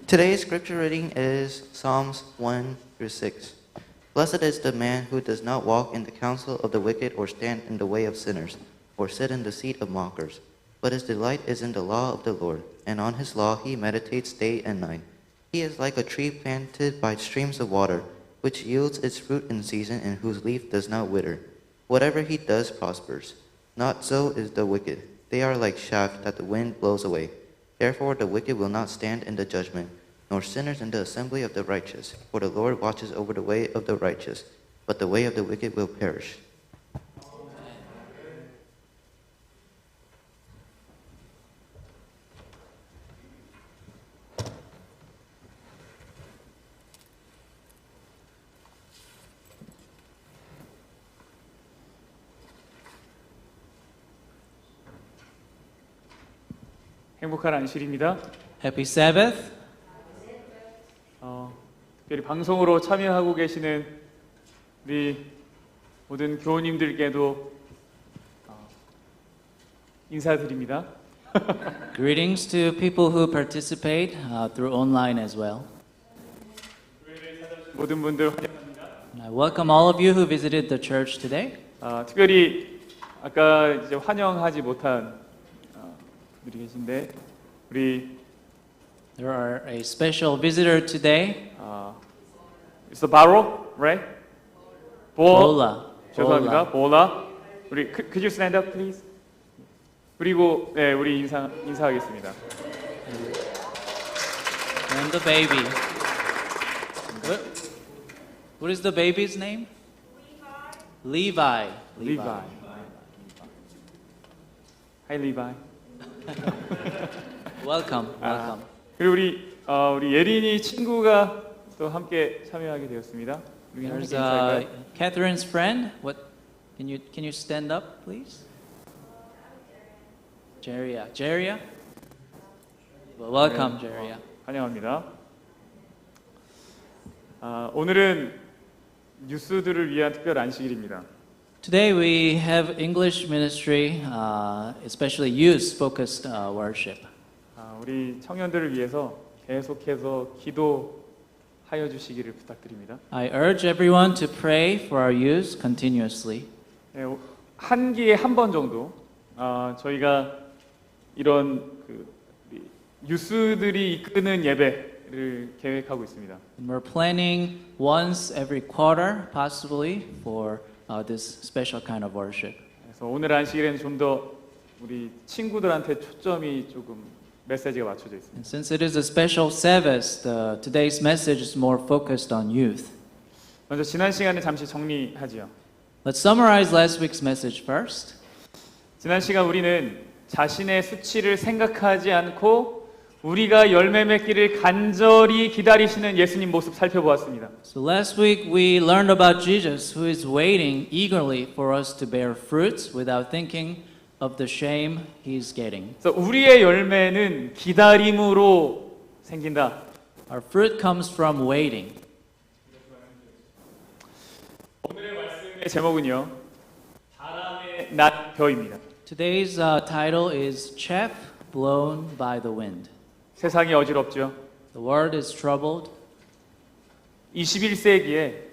Today's scripture reading is Psalms 1 through 6. Blessed is the man who does not walk in the counsel of the wicked or stand in the way of sinners or sit in the seat of mockers. But his delight is in the law of the Lord, and on his law he meditates day and night. He is like a tree planted by streams of water, which yields its fruit in season and whose leaf does not wither. Whatever he does prospers. Not so is the wicked. They are like chaff that the wind blows away. Therefore the wicked will not stand in the judgment, nor sinners in the assembly of the righteous. For the Lord watches over the way of the righteous, but the way of the wicked will perish. 행복한 안식일입니다. Happy Sabbath. 특별히 방송으로 참여하고 계시는 우리 모든 교우님들께도 인사드립니다. Greetings to people who participate through online as well. 모든 분들 환영합니다. I welcome all of you who visited the church today. 특별히 아까 이제 환영하지 못한 분들이 계신데 우리 There are a special visitor today. It's the Barrow, right? Bola. 죄송합니다. 보라. 우리 could you stand up, please? 그리고 네, 우리 인사하겠습니다. And the baby. What is the baby's name? Levi. Levi. Hi, Levi. Welcome. 그리고 우리 예린이 친구가 또 함께 참여하게 되었습니다. 우리 함께 There's 인사할까요? Catherine's friend. What? Can you stand up, please? Jeria. Well, welcome, Jeria. 환영합니다. 오늘은 뉴스들을 위한 특별 안식일입니다. Today we have English ministry, especially youth-focused worship. 우리 청년들을 위해서 계속해서 기도하여 주시기를 부탁드립니다. I urge everyone to pray for our youth continuously. 한 기에 한 번 정도 저희가 이런 유스들이 이끄는 예배를 계획하고 있습니다. And we're planning once every quarter, possibly, for this special kind of worship. 그래서 오늘 안식일에는 좀 더 우리 친구들한테 초점이 조금 메시지가 맞춰져 있습니다. And since it is a special Sabbath, today's message is more focused on youth. 먼저 지난 시간에 잠시 정리하지요. Let's summarize last week's message first. 지난 시간 우리는 자신의 수치를 생각하지 않고 우리가 열매 맺기를 간절히 기다리시는 예수님 모습 살펴보았습니다. So last week we learned about Jesus, who is waiting eagerly for us to bear fruits without thinking of the shame he's getting. 그래서 우리의 열매는 기다림으로 생긴다. Our fruit comes from waiting. 오늘의 말씀의 제목은요. 바람에 난 벼입니다. Today's title is Chaff Blown by the Wind. 세상이 어지럽죠. The world is troubled. 21세기에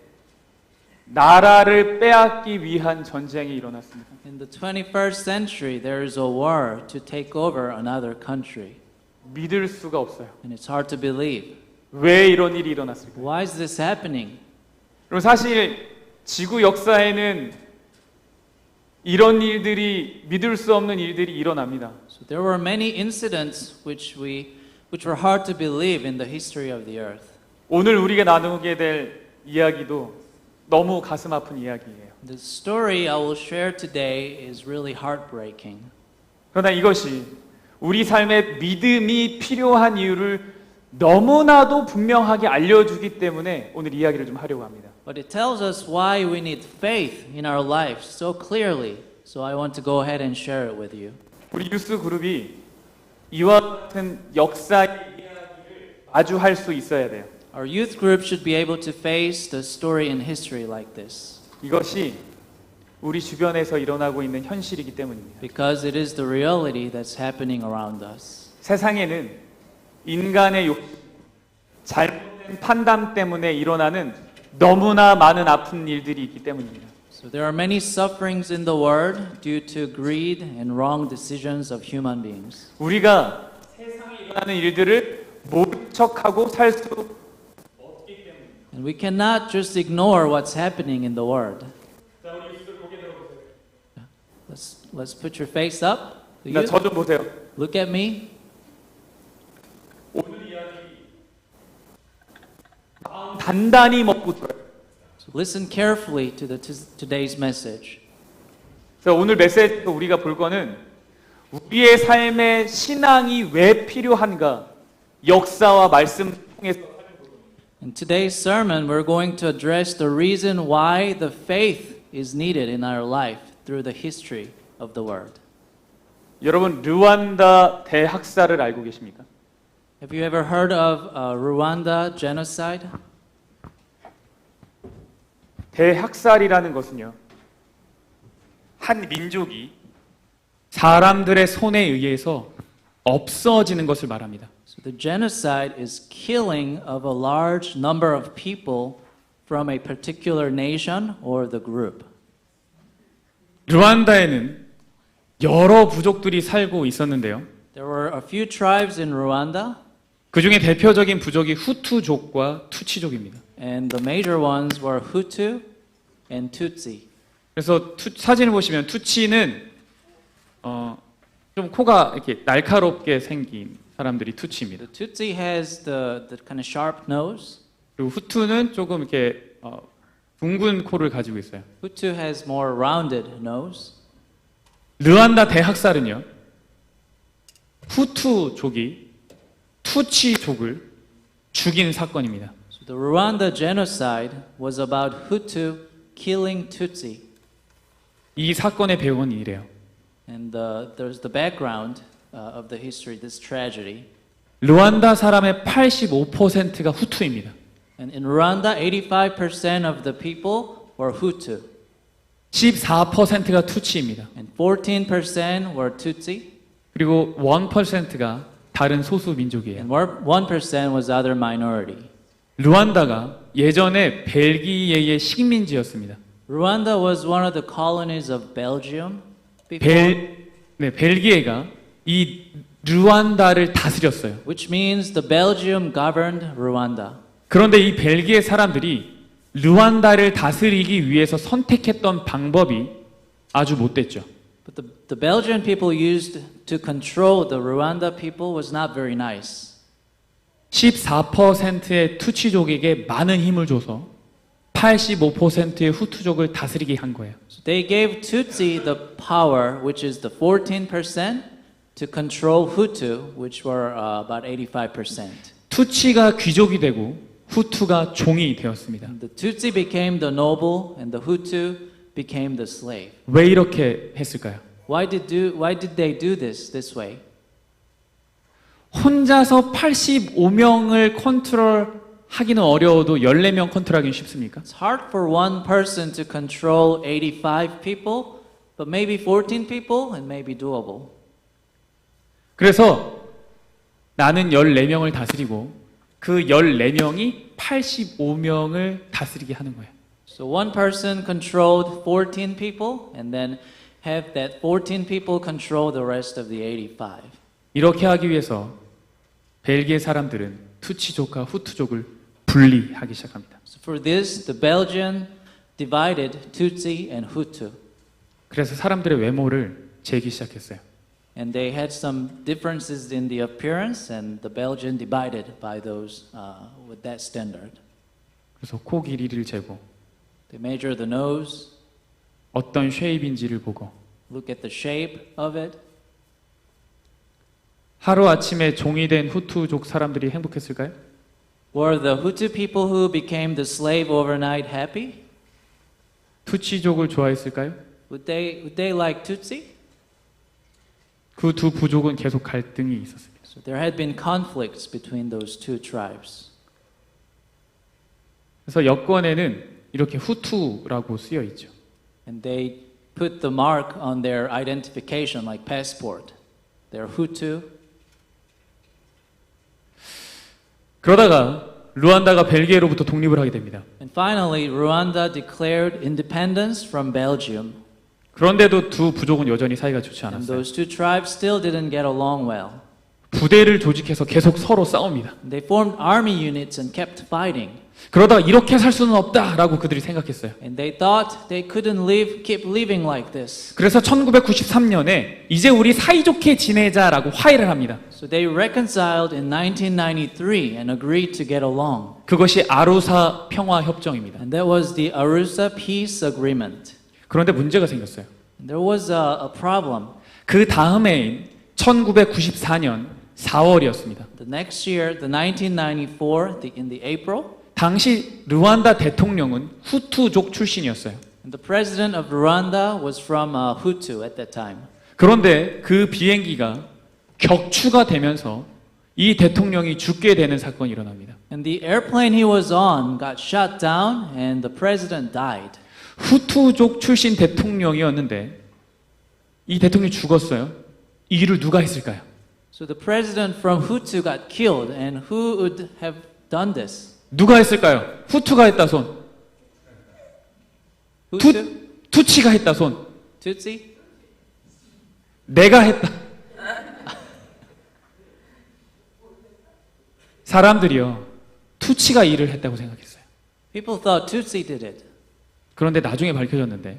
나라를 빼앗기 위한 전쟁이 일어났습니다. In the 21st century, there is a war to take over another country. 믿을 수가 없어요. And it's hard to believe. 왜 이런 일이 일어났을까요? Why is this happening? 그럼 사실 지구 역사에는 이런 일들이 믿을 수 없는 일들이 일어납니다. So there were many incidents which were hard to believe in the history of the earth. 오늘 우리가 나누게 될 이야기도 너무 가슴 아픈 이야기예요. The story I will share today is really heartbreaking. 그러나 이것이 우리 삶에 믿음이 필요한 이유를 너무나도 분명하게 알려주기 때문에 오늘 이야기를 좀 하려고 합니다. But it tells us why we need faith in our lives so clearly. So I want to go ahead and share it with you. 우리 유스 그룹이 이와 같은 역사의 이야기를 마주할 수 있어야 돼요. Our youth group should be able to face the story in history like this. 이것이 우리 주변에서 일어나고 있는 현실이기 때문입니다. Because it is the reality that's happening around us. 세상에는 인간의 욕, 잘못된 판단 때문에 일어나는 너무나 많은 아픈 일들이 있기 때문입니다. So there are many sufferings in the world due to greed and wrong decisions of human beings. 우리가 세상에 일어나는 일들을 모른 척하고 살 수 없기 때문입니다. And we cannot just ignore what's happening in the world. 자, 우리 입술 고개 들어보세요. Let's put your face up. 나 저 좀 보세요. Look at me. 오늘 이야기 마음 단단히 먹고 들어요. So listen carefully to today's message. 그래서 오늘 메시지에서 우리가 볼 거는 우리의 삶에 신앙이 왜 필요한가 역사와 말씀 통해서 In today's sermon, we're going to address the reason why the faith is needed in our life through the history of the world. 여러분 르완다 대학살을 알고 계십니까? Have you ever heard of Rwanda genocide? 대학살이라는 것은요, 한 민족이 사람들의 손에 의해서 없어지는 것을 말합니다. So the genocide is killing of a large number of people from a particular nation or the group. 르완다에는 여러 부족들이 살고 있었는데요. There were a few tribes in Rwanda, 그 중에 대표적인 부족이 후투족과 투치족입니다. and the major ones were Hutu and Tutsi. 그래서 사진을 보시면 투치는 좀 코가 이렇게 날카롭게 생긴 사람들이 투치입니다. The Tutsi has the kind of sharp nose. 그리고 후투는 조금 이렇게 둥근 코를 가지고 있어요. Hutu has more rounded nose. 르완다 대학살은요, 후투족이 투치족을 죽인 사건입니다. So the Rwanda genocide was about Hutu killing Tutsi. 이 사건의 배경은 이래요. And there's the background of the history, this tragedy. 르완다 사람의 85%가 후투입니다. And in Rwanda, 85% of the people were Hutu, 14%가 투치입니다. and 14% were Tutsi, 그리고 1%가 다른 소수 민족이에요. and 1% was other minority. 르완다가 예전에 벨기에의 식민지였습니다. Rwanda was one of the colonies of Belgium before, 벨기에가 이 르완다를 다스렸어요. which means the Belgium governed Rwanda. 그런데 이 벨기에 사람들이 르완다를 다스리기 위해서 선택했던 방법이 아주 못됐죠. But the Belgian people used to control the Rwanda people was not very nice. 14%의 투치족에게 많은 힘을 줘서 85%의 후투족을 다스리게 한 거예요. So they gave Tutsi the power, which is the 14%, to control Hutu, which were about 85%. 투치가 귀족이 되고 후투가 종이 되었습니다. The Tutsi became the noble, and the Hutu became the slave. 왜 이렇게 했을까요? Why did they do this way? 혼자서 85명을 컨트롤하기는 어려워도 14명 컨트롤하기는 쉽습니까? It's hard for one person to control 85 people, but maybe 14 people, and maybe doable. 그래서 나는 14명을 다스리고 그 14명이 85명을 다스리게 하는 거예요. So one person controlled 14 people, and then have that 14 people control the rest of the 85. 이렇게 하기 위해서 벨기에 사람들은 투치족과 후투족을 분리하기 시작합니다. So for this, the Belgian divided Tutsi and Hutu, 그래서 사람들의 외모를 재기 시작했어요. and they had some differences in the appearance, and the Belgian divided by those with that standard. 그래서 코 길이를 재고 They measure the nose, 어떤 쉐입인지를 보고 look at the shape of it. 하루아침에 종이 된 후투족 사람들이 행복했을까요? Were the Hutu people who became the slave overnight happy? 투치족을 좋아했을까요? Would they like Tutsi? 그 두 부족은 계속 갈등이 있었습니다. So there had been conflicts between those two tribes. 그래서 여권에는 이렇게 후투라고 쓰여 있죠. And they put the mark on their identification like passport. They're Hutu. 그러다가 루안다가 벨기에로부터 독립을 하게 됩니다. And finally, Rwanda declared independence from Belgium. 그런데도 두 부족은 여전히 사이가 좋지 And 않았어요. those two tribes still didn't get along well. 부대를 조직해서 계속 서로 싸웁니다. They formed army units and kept fighting. 그러다가 이렇게 살 수는 없다라고 그들이 생각했어요. And they thought they couldn't keep living like this. 그래서 1993년에 이제 우리 사이좋게 지내자라고 화해를 합니다. So they reconciled in 1993 and agreed to get along. 그것이 아루사 평화협정입니다. And that was the Arusha Peace Agreement. 그런데 문제가 생겼어요. And there was a problem. 그 다음해인 1994년 4월이었습니다. The next year, the 1994, in the April, 당시 르완다 대통령은 후투족 출신이었어요. and the president of Rwanda was from Hutu at that time. 그런데 그 비행기가 격추가 되면서 이 대통령이 죽게 되는 사건이 일어납니다. And the airplane he was on got shot down and the president died. 후투족 출신 대통령이었는데 이 대통령이 죽었어요. 이 일을 누가 했을까요? So the president from Hutu got killed, and who would have done this? 누가 했을까요? 후투가 했다 손. Hutu? 투치가 했다 손. Tutsi? 내가 했다. 사람들이요. 투치가 일을 했다고 생각했어요. People thought Tutsi did it. 그런데 나중에 밝혀졌는데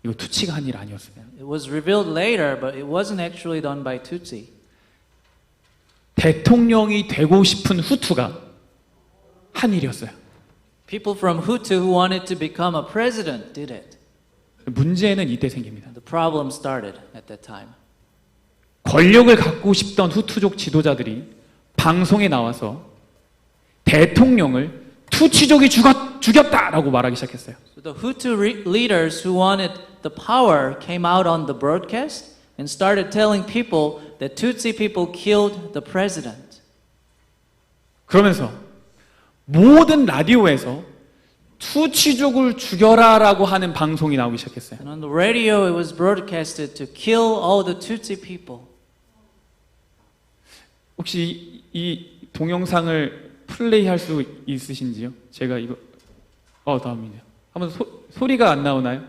이거 투치가 한 일 아니었습니다. It was revealed later, but it wasn't actually done by Tutsi. 대통령이 되고 싶은 후투가 한 일이었어요. People from Hutu who wanted to become a president did it. 문제는 이때 생깁니다. The problem started at that time. 권력을 갖고 싶던 후투족 지도자들이 방송에 나와서 대통령을 투치족이 죽였다라고 말하기 시작했어요. So the Hutu leaders who wanted the power came out on the broadcast and started telling people that Tutsi people killed the president. 그러면서 모든 라디오에서 투치족을 죽여라라고 하는 방송이 나오기 시작했어요. And on the radio it was broadcasted to kill all the Tutsi people. 혹시 이 동영상을 플레이할 수 있으신지요? 제가 이거 다음이네요. 한번 소리가 안 나오나요?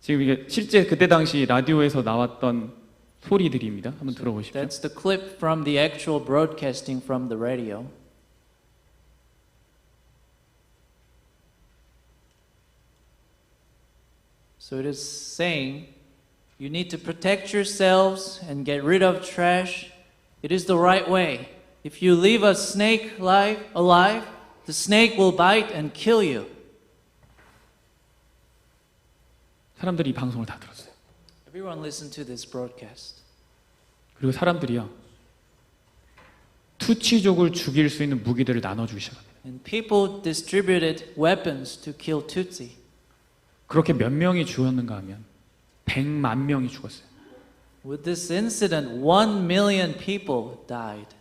지금 이게 실제 그때 당시 라디오에서 나왔던 소리들입니다. 한번 들어보십시오. That's the clip from the actual broadcasting from the radio. So it is saying, you need to protect yourselves and get rid of trash. It is the right way. If you leave a snake alive, the snake will bite and kill you. 사람들이 이 방송을 다 들었어요. Everyone listened to this broadcast. 그리고 사람들이요. 투치족을 죽일 수 있는 무기들을 나눠주기 시작합니다. And people distributed weapons to kill Tutsi. 그렇게 몇 명이 죽었는가 하면 100만 명이 죽었어요. With this incident, 1 million people died.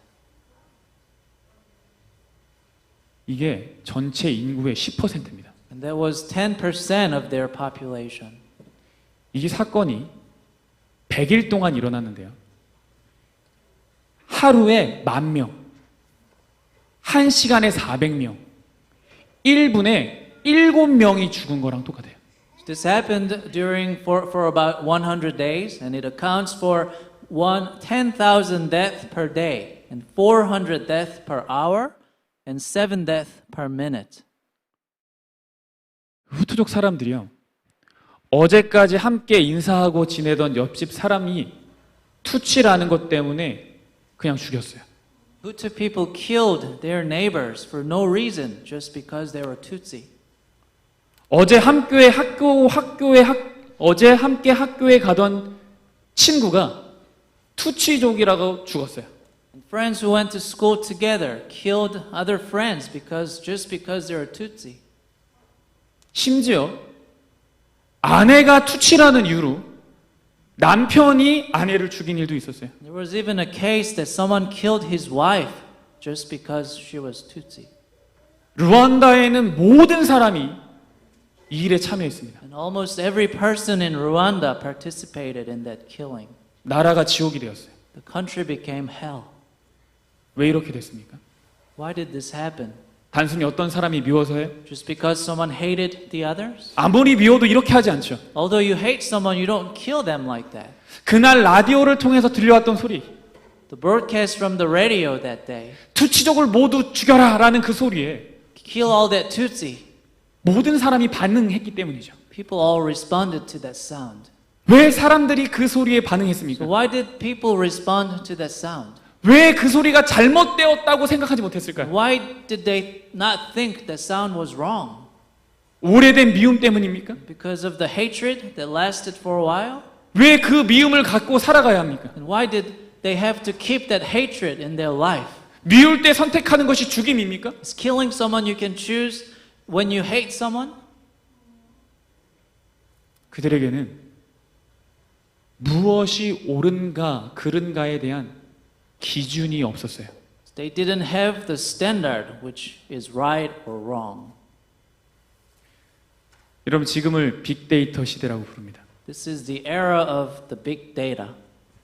이게 전체 인구의 10%입니다. And that was 10% of their population. 이 사건이 100일 동안 일어났는데요. 하루에 10,000명, 1시간에 400명, 1분에 7명이 죽은 거랑 똑같아요. This happened for about 100 days, and it accounts for 10,000 deaths per day, and 400 deaths per hour, and 7 deaths per minute. 후투족 사람들이요. 어제까지 함께 인사하고 지내던 옆집 사람이 투치라는 것 때문에 그냥 죽였어요. Hutu people killed their neighbors for no reason, just because they were Tutsi. 어제 함께 학교에 가던 친구가 투치족이라고 죽었어요. And friends who went to school together killed other friends just because they were Tutsi. 심지어 아내가 투치라는 이유로 남편이 아내를 죽인 일도 있었어요. There was even a case that someone killed his wife just because she was Tutsi. 루안다에는 모든 사람이 이 일에 참여했습니다. And almost every person in Rwanda participated in that killing. 나라가 지옥이 되었어요. The country became hell. 왜 이렇게 됐습니까? Why did this happen? 단순히 어떤 사람이 미워서요? Just because someone hated the others? 아무리 미워도 이렇게 하지 않죠. Although you hate someone, you don't kill them like that. 그날 라디오를 통해서 들려왔던 소리, The broadcast from the radio that day, 투치족을 모두 죽여라 라는 그 소리에 kill all that Tutsi. 모든 사람이 반응했기 때문이죠. People all responded to that sound. 왜 사람들이 그 소리에 So 반응했습니까? why did people respond to that sound? 왜 그 소리가 잘못되었다고 생각하지 못했을까요? Why did they not think that sound was wrong? 오래된 미움 때문입니까? Because of the hatred that lasted for a while? 왜 그 미움을 갖고 살아가야 합니까? And why did they have to keep that hatred in their life? 미울 때 선택하는 것이 죽임입니까? Is killing someone you can choose when you hate someone? 그들에게는 무엇이 옳은가 그른가에 대한 기준이 없었어요. They didn't have the standard which is right or wrong. 여러분 지금을 빅데이터 시대라고 부릅니다. This is the era of the big data.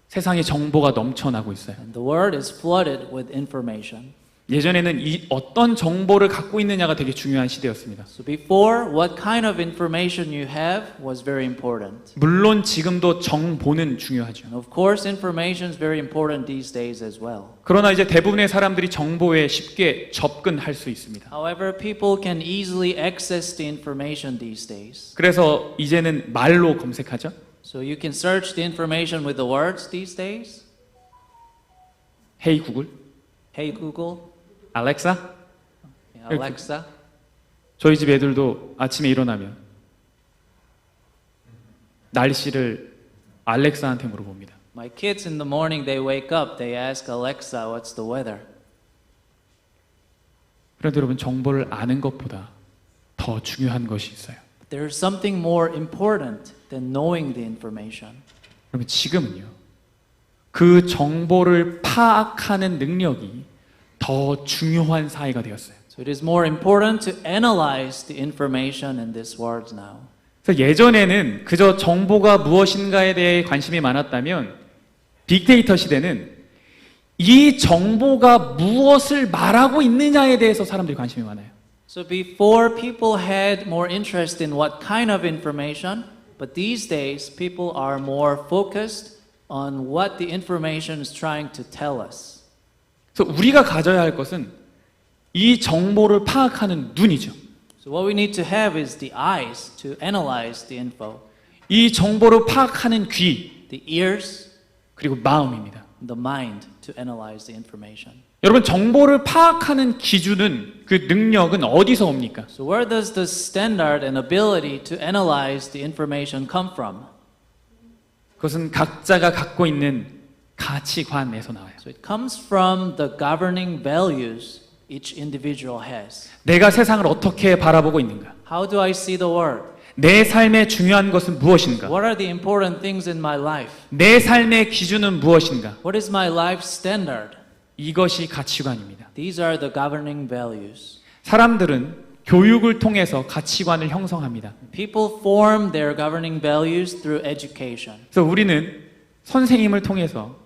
세상에 정보가 넘쳐나고 있어요. And the world is flooded with information. 예전에는 이 어떤 정보를 갖고 있느냐가 되게 중요한 시대였습니다. So before, what kind of information you have was very important. 물론 지금도 정보는 중요하죠. And of course, information is very important these days as well. 그러나 이제 대부분의 사람들이 정보에 쉽게 접근할 수 있습니다. However, people can easily access the information these days. 그래서 이제는 말로 검색하죠. So you can search the information with the words these days. Hey 구글, Hey Google, 알렉사. Alexa. 저희 집 애들도 아침에 일어나면 날씨를 알렉사한테 물어봅니다. My kids in the morning they wake up, they ask Alexa, what's the weather? 그런데 여러분 정보를 아는 것보다 더 중요한 것이 있어요. There's something more important than knowing the information. 그러면 지금은요. 그 정보를 파악하는 능력이 더 중요한 사회가 되었어요. So it is more important to analyze the information in this world now. 그래서 예전에는 그저 정보가 무엇인가에 대해 관심이 많았다면 빅데이터 시대는 이 정보가 무엇을 말하고 있느냐에 대해서 사람들이 관심이 많아요. So before people had more interest in what kind of information, but these days people are more focused on what the information is trying to tell us. 그래서 우리가 가져야 할 것은 이 정보를 파악하는 눈이죠. So what we need to have is the eyes to analyze the info, 이 정보를 파악하는 귀, the ears, 그리고 마음입니다. the mind to analyze the information. 여러분 정보를 파악하는 기준은 그 능력은 어디서 옵니까? So where does the standard and ability to analyze the information come from? 그것은 각자가 갖고 있는 가치관에서 나와요. So it comes from the governing values each individual has. 내가 세상을 어떻게 바라보고 있는가? How do I see the world? 내 삶에 중요한 것은 무엇인가? What are the important things in my life? 내 삶의 기준은 무엇인가? What is my life standard? 이것이 가치관입니다. These are the governing values. 사람들은 교육을 통해서 가치관을 형성합니다. People form their governing values through education. 그래서 우리는 선생님을 통해서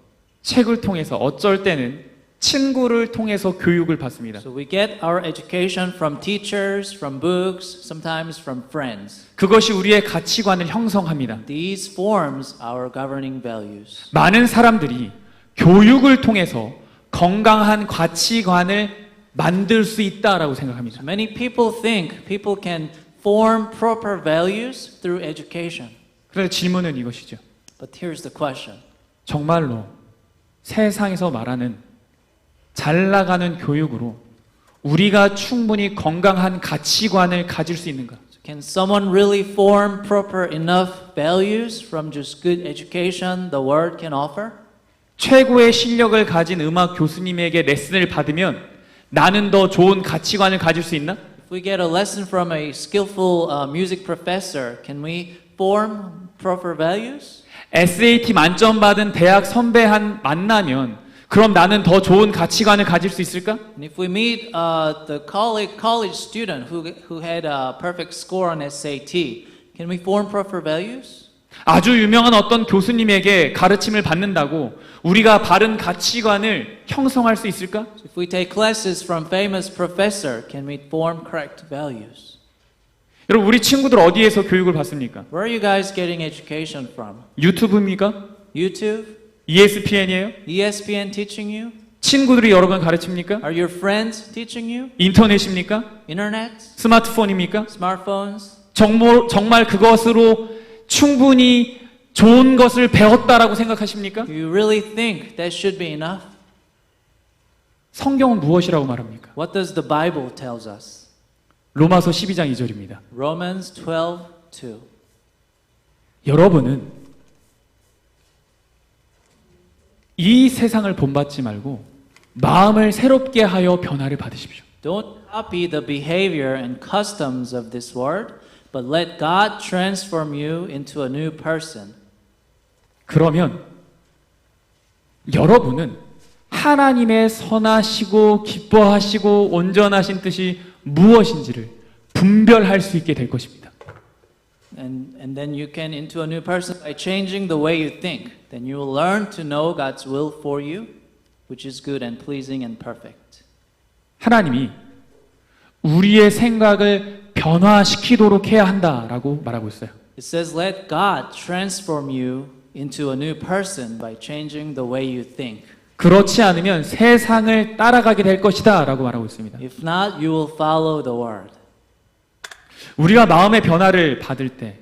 책을 통해서 어쩔 때는 친구를 통해서 교육을 받습니다. So we get our education from teachers, from books, sometimes from friends. 그것이 우리의 가치관을 형성합니다. These forms our governing values. 많은 사람들이 교육을 통해서 건강한 가치관을 만들 수 있다라고 생각합니다. So many people think people can form proper values through education. 그런데 질문은 이것이죠. But here's the question. 정말로 세상에서 말하는 잘 나가는 교육으로 우리가 충분히 건강한 가치관을 가질 수 있는가? Can someone really form proper enough values from just good education the world can offer? 최고의 실력을 가진 음악 교수님에게 레슨을 받으면 나는 더 좋은 가치관을 가질 수 있나? If we get a lesson from a skillful music professor, can we form proper values? SAT 만점 받은 대학 선배 만나면 그럼 나는 더 좋은 가치관을 가질 수 있을까? And if we meet the college student who had a perfect score on SAT, can we form proper values? 아주 유명한 어떤 교수님에게 가르침을 받는다고 우리가 바른 가치관을 형성할 수 있을까? So if we take classes from famous professor, can we form correct values? 여러분 우리 친구들 어디에서 교육을 받습니까? Where are you guys getting education from? 유튜브입니까? YouTube? ESPN이에요? ESPN teaching you? 친구들이 여러 번 가르칩니까? Are your friends teaching you? 인터넷입니까? Internet? 스마트폰입니까? Smartphones? 정말 그것으로 충분히 좋은 것을 배웠다라고 생각하십니까? Do you really think that should be enough? 성경은 무엇이라고 말합니까? What does the Bible tells us? 로마서 12장 2절입니다. Romans 12:2. 여러분은 이 세상을 본받지 말고 마음을 새롭게 하여 변화를 받으십시오. Don't copy the behavior and customs of this world, but let God transform you into a new person. 그러면 여러분은 하나님의 선하시고 기뻐하시고 온전하신 뜻이 무엇인지를 분별할 수 있게 될 것입니다. And then you can into a new person by changing the way you think. Then you will learn to know God's will for you, which is good and pleasing and perfect. 하나님이 우리의 생각을 변화시키도록 해야 한다라고 말하고 있어요. It says, let God transform you into a new person by changing the way you think. 그렇지 않으면 세상을 따라가게 될 것이다라고 말하고 있습니다. If not, you will follow the word. 우리가 마음의 변화를 받을 때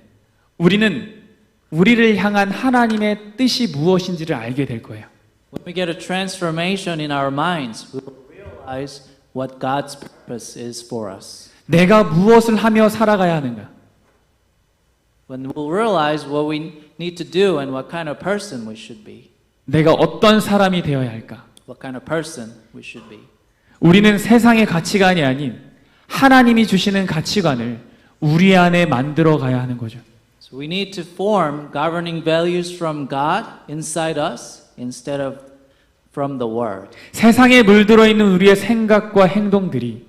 우리는 우리를 향한 하나님의 뜻이 무엇인지를 알게 될 거예요. When we get a transformation in our minds, we will realize what God's purpose is for us. 내가 무엇을 하며 살아가야 하는가? When we'll realize what we need to do and what kind of person we should be. 내가 어떤 사람이 되어야 할까? What kind of person we should be. 우리는 세상의 가치관이 아닌 하나님이 주시는 가치관을 우리 안에 만들어 가야 하는 거죠. So we need to form governing values from God inside us instead of from the world. 세상에 물들어 있는 우리의 생각과 행동들이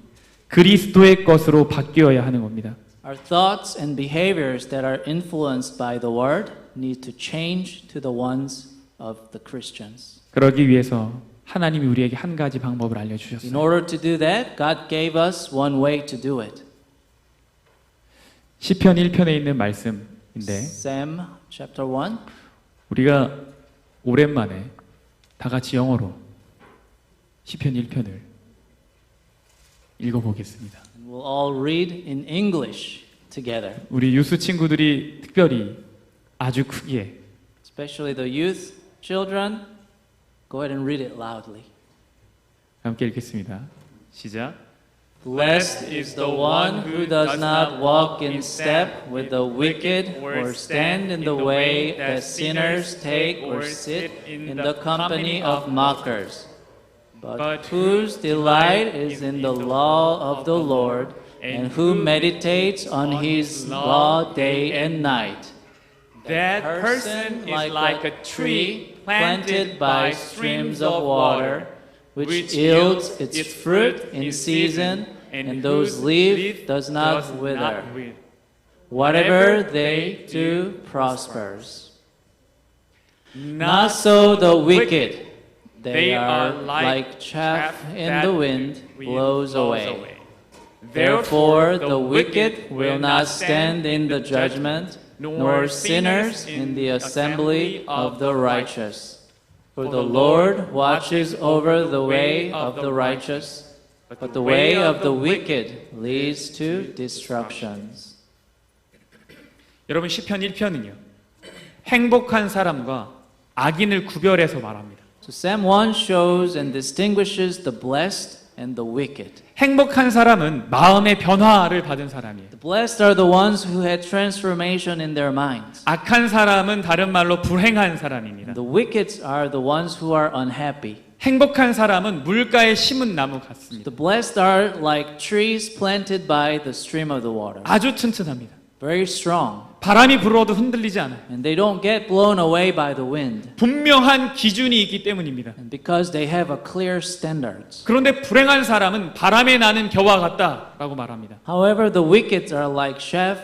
그리스도의 것으로 바뀌어야 하는 겁니다. Our thoughts and behaviors that are influenced by the world need to change to the ones of the Christians. 그러기 위해서 하나님이 우리에게 한 가지 방법을 In 알려주셨어요. order to do that, God gave us one way to do it. 시편 1편에 있는 말씀인데 Sam chapter 1. 우리가 오랜만에 다 같이 영어로 시편 1편을 읽어보겠습니다. And we'll all read in English together. 우리 유스 친구들이 특별히 아주 크게 Especially the youth children. Go ahead and read it loudly. 함께 읽겠습니다. 시작. Blessed is the one who does not walk in step with the wicked, or stand in the way that sinners take, or sit in the company of mockers, but whose delight is in the law of the Lord, and who meditates on his law day and night. That person is like a tree planted by streams of water, which yields its fruit in season, and whose leaf does not wither. Whatever they do prospers. Not so the wicked. They are like chaff in the wind, blows away. Therefore the wicked will not stand in the judgment, nor sinners in the assembly of the righteous. For the Lord watches over the way of the righteous, but the way of the wicked leads to destructions. 여러분 시편 1편은요. 행복한 사람과 악인을 구별해서 말합니다. So Psalm 1 shows and distinguishes the blessed and the wicked. 행복한 사람은 마음의 변화를 받은 사람이에요. The blessed are the ones who had transformation in their minds. 악한 사람은 다른 말로 불행한 사람입니다. The wicked are the ones who are unhappy. 행복한 사람은 물가에 심은 나무 같습니다. The blessed are like trees planted by the stream of the water. 아주 튼튼합니다. Very strong. 바람이 불어도 흔들리지 않아요. And they don't get blown away by the wind. 분명한 기준이 있기 때문입니다. And because they have a clear standards. 그런데 불행한 사람은 바람에 나는 겨와 같다라고 말합니다. However, the wicked are like chaff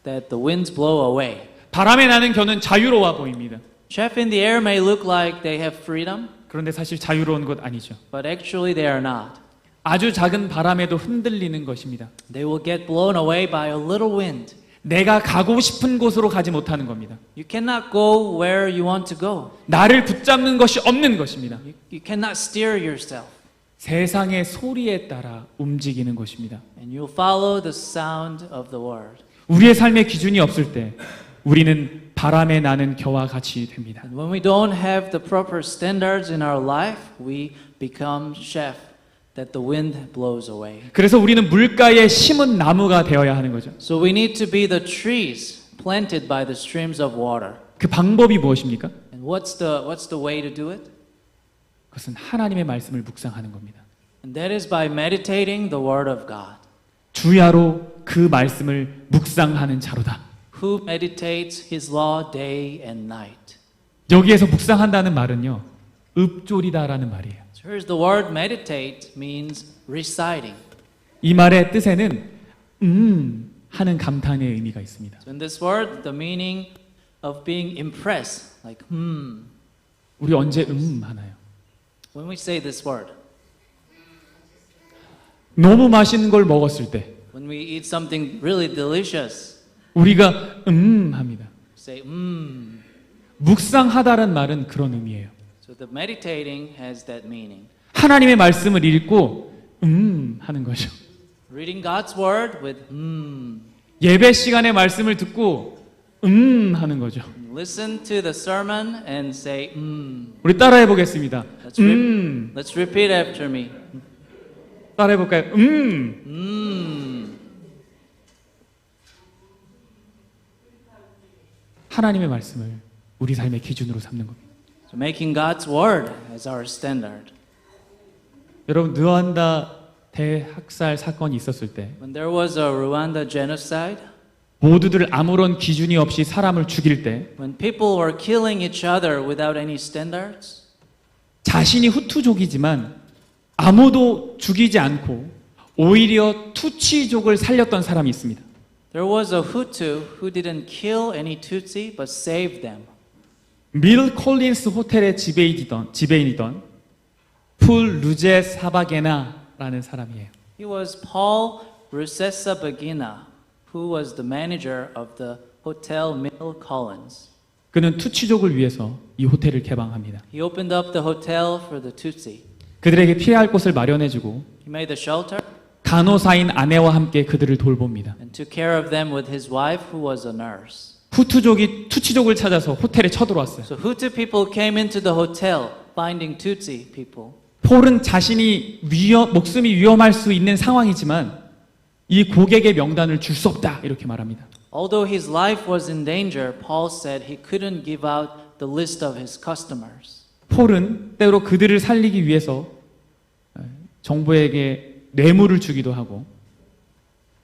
that the winds blow away. 바람에 나는 겨는 자유로워 보입니다. Chaff in the air may look like they have freedom, 그런데 사실 자유로운 것 아니죠. but actually they are not. 아주 작은 바람에도 흔들리는 것입니다. They will get blown away by a little wind. 내가 가고 싶은 곳으로 가지 못하는 겁니다. You cannot go where you want to go. 나를 붙잡는 것이 없는 것입니다. You cannot steer yourself. 세상의 소리에 따라 움직이는 것입니다. And you'll follow the sound of the word. 우리의 삶의 기준이 없을 때 우리는 바람에 나는 겨와 같이 됩니다. And when we don't have the proper standards in our life, we become chaff that the wind blows away. 그래서 우리는 물가에 심은 나무가 되어야 하는 거죠. So we need to be the trees planted by the streams of water. 그 방법이 무엇입니까? And what's the way to do it? 그것은 하나님의 말씀을 묵상하는 겁니다. And that is by meditating the word of God. 주야로 그 말씀을 묵상하는 자로다. Who meditates his law day and night. 여기에서 묵상한다는 말은요, 읊조리다라는 말이에요. So here's the word meditate means reciting. 이 말의 뜻에는 하는 감탄의 의미가 있습니다. So in this word, the meaning of being impressed, like 우리 언제 하나요? When we say this word, 너무 맛있는 걸 먹었을 때 when we eat something really delicious, 우리가 합니다. say 묵상하다라는 말은 그런 의미예요. So the meditating has that meaning. 하나님의 말씀을 읽고 하는 거죠. Reading God's word with 예배 시간에 말씀을 듣고 하는 거죠. Listen to the sermon and say 우리 따라해 보겠습니다. Let's repeat after me. 따라해 볼까요? 하나님의 말씀을 우리 삶의 기준으로 삼는 겁니다. So making God's word as our standard. 여러분, 르완다 대학살 사건이 있었을 때 When there was a Rwanda genocide, 모두들 아무런 기준이 없이 사람을 죽일 때 when people were killing each other without any standards, 자신이 후투족이지만 아무도 죽이지 않고 오히려 투치족을 살렸던 사람이 있습니다. there was a Hutu who didn't kill any Tutsi but saved them. 밀 콜린스 호텔의 지배인이던 풀 루제 사바게나라는 사람이에요. He was Paul Rusesabagina, who was the manager of the Hotel Mill Collins. 그는 투치족을 위해서 이 호텔을 개방합니다. He opened up the hotel for the Tutsi. 그들에게 피할 곳을 마련해주고 He made a shelter 간호사인 아내와 함께 그들을 돌봅니다. and took care of them with his wife, who was a nurse. 후투족이 투치족을 찾아서 호텔에 쳐들어왔어요. So Hutu people came into the hotel, finding Tutsi people. 폴은 자신이 목숨이 위험할 수 있는 상황이지만 이 고객의 명단을 줄 수 없다 이렇게 말합니다. Although his life was in danger, Paul said he couldn't give out the list of his customers. 폴은 때로 그들을 살리기 위해서 정부에게 뇌물을 주기도 하고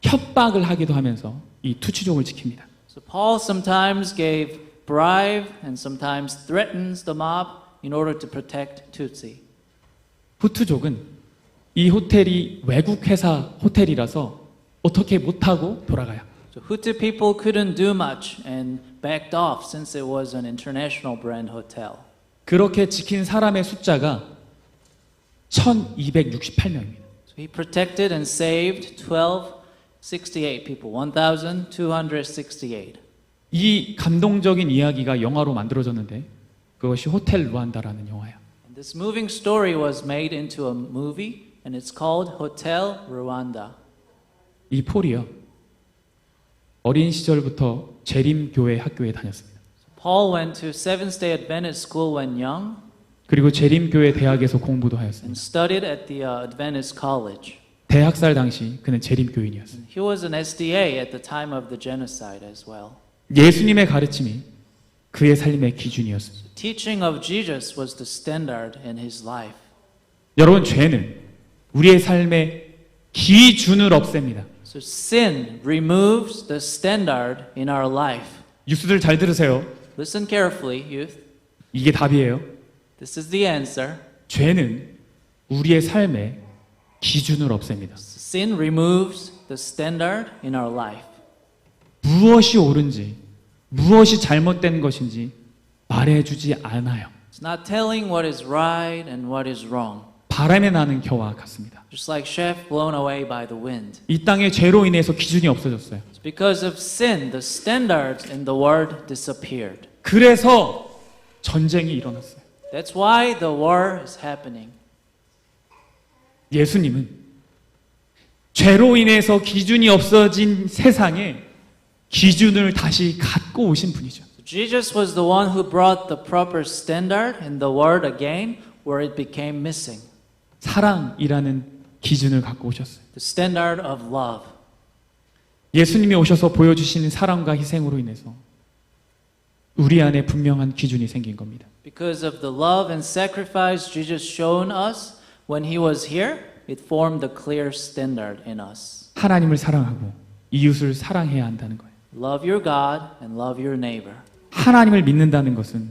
협박을 하기도 하면서 이 투치족을 지킵니다. So Paul sometimes gave bribe and sometimes threatens the mob in order to protect Tutsi. 후투족은 이 호텔이 외국 회사 호텔이라서 어떻게 못하고 돌아가요. So Hutu people couldn't do much and backed off since it was an international brand hotel. 그렇게 지킨 사람의 숫자가 1268명입니다. So he protected and saved 1268 people, 1268. 이 감동적인 이야기가 영화로 만들어졌는데 그것이 호텔 루안다라는 영화예요. And this moving story was made into a movie and it's called Hotel Rwanda. 이 폴이요. 어린 시절부터 재림교회 학교에 다녔습니다. Paul went to Seventh-day Adventist school when young 그리고 재림교회 대학에서 공부도 and 하였습니다. studied at the Adventist college. 대학살 당시 그는 재림교인이었습니다. He was an SDA at the time of the genocide as well. 예수님의 가르침이 그의 삶의 기준이었습니다. Teaching of Jesus was the standard in his life. 여러분, 죄는 우리의 삶의 기준을 없앱니다. So sin removes the standard in our life. 뉴스들 잘 들으세요. Listen carefully, youth. 이게 답이에요. This is the answer. 죄는 우리의 삶의 기준을 없앱니다. Sin removes the standard in our life. 무엇이 옳은지, 무엇이 잘못된 것인지 말해주지 않아요. It's not telling what is right and what is wrong. 바람에 나는 겨와 같습니다. Just like chaff blown away by the wind. 이 땅의 죄로 인해서 기준이 없어졌어요. It's because of sin, the standards in the word disappeared. 그래서 전쟁이 일어났어요. That's why the war is happening. 예수님은 죄로 인해서 기준이 없어진 세상에 기준을 다시 갖고 오신 분이죠. Jesus was the one who brought the proper standard in the word again where it became missing. 사랑이라는 기준을 갖고 오셨어요. The standard of love. 예수님이 오셔서 보여주시는 사랑과 희생으로 인해서 우리 안에 분명한 기준이 생긴 겁니다. Because of the love and sacrifice Jesus shown us when he was here, it formed a clear standard in us. 하나님을 사랑하고 이웃을 사랑해야 한다는 거예요. Love your God and love your neighbor. 하나님을 믿는다는 것은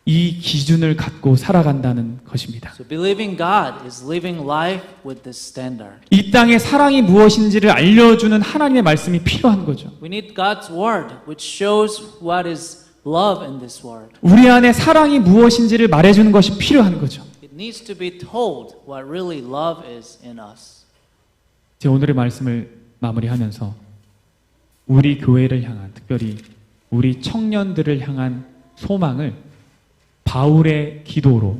이 기준을 갖고 살아간다는 것입니다. So believing God is living life with this standard. 이 땅에 사랑이 무엇인지를 알려주는 하나님의 말씀이 필요한 거죠. We need God's word which shows what is love in this world. 우리 안에 사랑이 무엇인지를 말해주는 것이 필요한 거죠. It needs to be told what really love is in us. 제 오늘의 말씀을 마무리하면서 우리 교회를 향한, 특별히 우리 청년들을 향한 소망을 바울의 기도로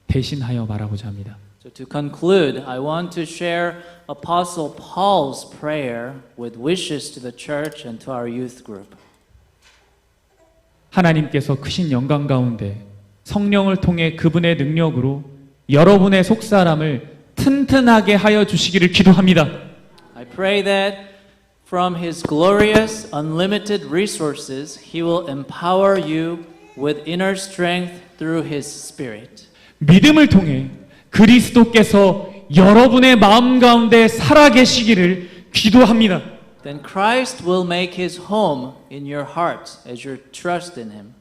대신하여 말하고자 합니다. So to conclude, I want to share Apostle Paul's prayer with wishes to the church and to our youth group. 하나님께서 크신 영광 가운데 성령을 통해 그분의 능력으로 여러분의 속사람을 튼튼하게 하여 주시기를 기도합니다. I pray that from His glorious, unlimited resources, He will empower you with inner strength through His Spirit. 믿음을 통해 그리스도께서 여러분의 마음 가운데 살아계시기를 기도합니다. Then Christ will make His home in your heart as you trust in Him.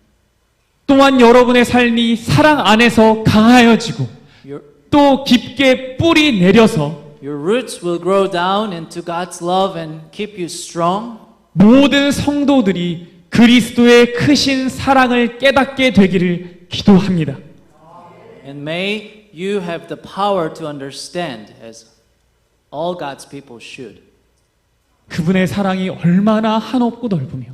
또한 여러분의 삶이 사랑 안에서 강하여지고 Your, 또 깊게 뿌리 내려서 your roots will grow down into God's love and keep you strong. 모든 성도들이 그리스도의 크신 사랑을 깨닫게 되기를 기도합니다. And may you have the power to understand as all God's people should. 그분의 사랑이 얼마나 한없고 넓으며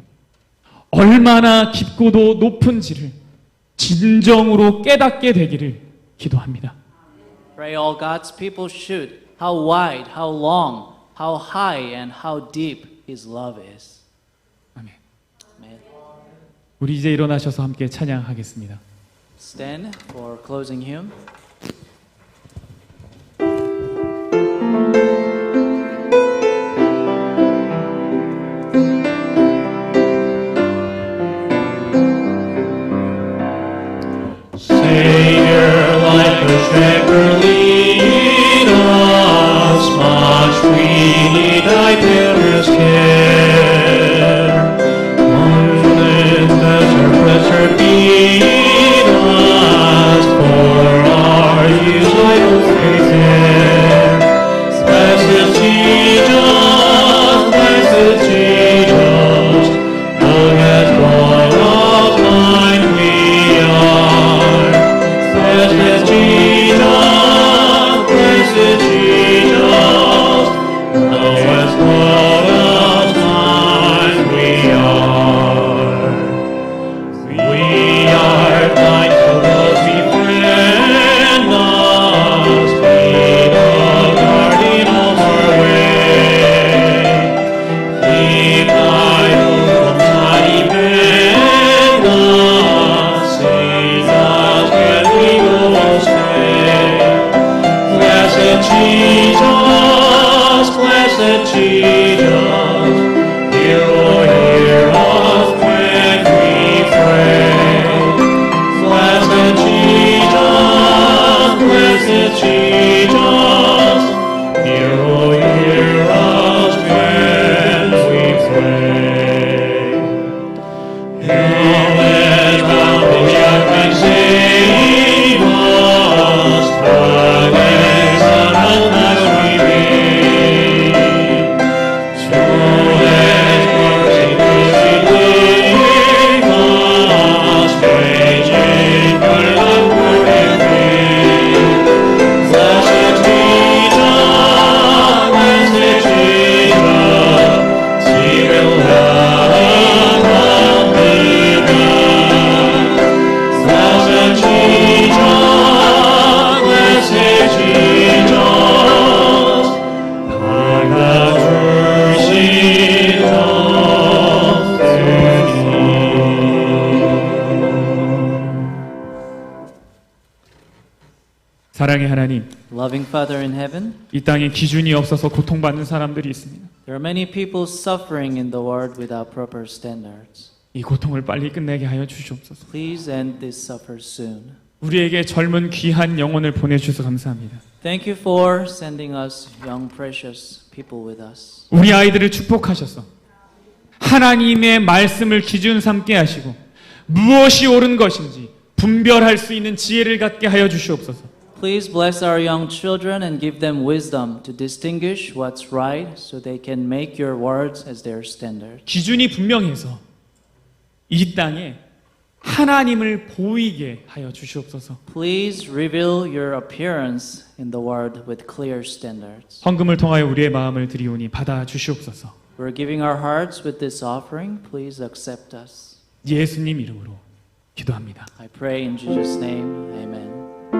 얼마나 깊고도 높은지를 진정으로 깨닫게 되기를 기도합니다. Pray all God's people should. How wide, how long, how high, and how deep His love is. 아멘. Amen. 우리 이제 일어나셔서 함께 찬양하겠습니다. Stand for closing hymn. Savior, like a shepherd, lead us, much we need thy tender care. Moonlit desert, desert, lead us, for our use I will prepare. Blessed Jesus, the best one of kind we are. Blessed Jesus, knowest what of time we are. We are thine, so those befriend us, be the guardian of our way. Keep thy rule from time bend us, save us when we go astray. Blessed Jesus, hear, oh, hear us when we pray. Blessed Jesus, hear, oh, hear us when we pray. Knowledge bound the judgment save us, time and sun unless we read. 사랑의 하나님, Loving Father in heaven, 이 땅에 기준이 없어서 고통받는 사람들이 있습니다. there are many people suffering in the world without proper standards. 이 고통을 빨리 끝내게 하여 주시옵소서. Please end this suffer soon. 우리에게 젊은 귀한 영혼을 보내주셔서 감사합니다. Thank you for sending us young precious people with us. 우리 아이들을 축복하셔서 하나님의 말씀을 기준 삼게 하시고 무엇이 옳은 것인지 분별할 수 있는 지혜를 갖게 하여 주시옵소서. Please bless our young children and give them wisdom to distinguish what's right so they can make your words as their standard. 기준이 분명해서 이 땅에 하나님을 보이게 하여 주시옵소서. Please reveal your appearance in the world with clear standards. 헌금을 통하여 우리의 마음을 드리오니 받아 주시옵소서. We're giving our hearts with this offering. Please accept us. 예수님 이름으로 기도합니다. I pray in Jesus' name. Amen.